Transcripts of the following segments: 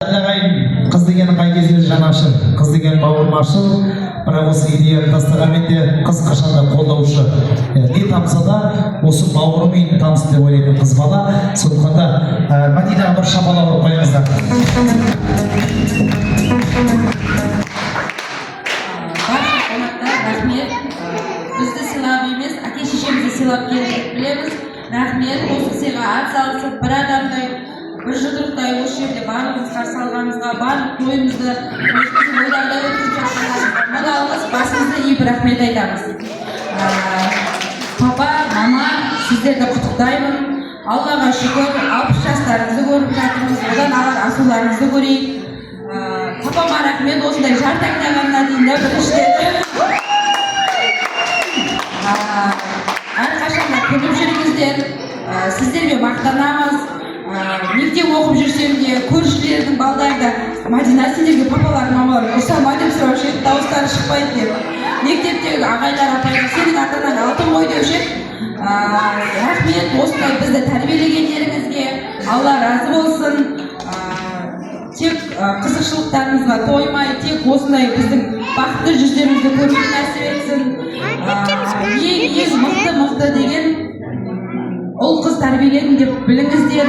Қыз деген қай кезде жанашыр, қыз деген бауырмашыл, бірақ осы идеяны тастағанмен де қыз қашанда қолдаушы. Не тапса да осы бауырымен танысын деп ойлайтын қыз бала. Сондықтан да Мәдинаға бір шапалақ ұрып қойыңыздар. Барша қонақтар, рахмет. Бізді сыйлап емес, әке шешемізді сыйлап келдік білеміз. Рахмет, осы сыйға атсалысып, бір адамдай, бір жұдырықтай осы жерде барлығымыз қарсы алғанымызға, барлық тойымызды өзіміздің ойларда өткізіп жатқанымызға мынауымыз басымызды иіп рахмет айтамыз. Папа, мама, сіздерді құттықтаймын. Аллаға шүкір, 60 жастарыңызды көріп жатырмыз, одан ары асуларыңызды көрейік. Папама рахмет, осындай жар таңдағанына дейін де біріншіден. Әрқашанда күліп жүріңіздер, сіздерге мақтанамыз. Мектеп оқып жүрсем де, көршілердің балдары да Мәдина сендерге папалар, мамалар ұрса ма деп сұраушы еді, дауыстары шықпайды деп. Мектептегі ағайлар апайлар сенің атаңнан алтын ғой деуші еді. Рахмет, осындай бізді тәрбиелегендеріңізге Алла разы болсын. Тек қызықшылықтарыңызға тоймай, тек осындай біздің бақытты жүздерімізді көруге нәсіп етсін. Ең мықты деген ұл қыз тәрбиеледім деп біліңіздер.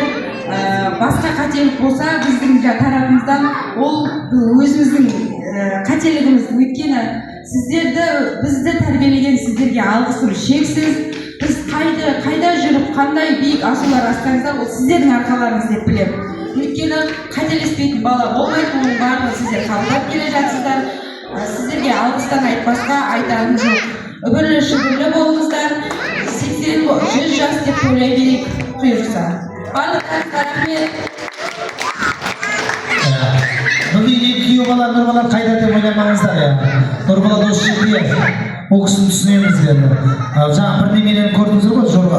Басқа қателік болса біздің тарапымыздан ол өзіміздің қателігіміз. Өйткені бізді тәрбиелеген сіздерге алғысым шексіз. Біз қайда жүріп, қандай биік асулар астаңыздар, ол сіздердің арқаларыңыз деп білемін. Өйткені қателеспейтін бала болмайды, оның барлығын сіздер қабылдап келе жатсыздар. Сіздерге алғыстан айтпасқа айтарым жоқ. Үбірлі шүбірлі болыңыздар. 80-100 жас деп ойлай берейік бұйырса. Барлықтарыңызға рахмет. Бүгін күйеу бала Нұрбала қайда деп ойламаңыздар. Нұрбала дос жетпейді. Ол кісіні түсінеміз енді. Жаңа бір немерені көрдіңіздер ғой, жорға.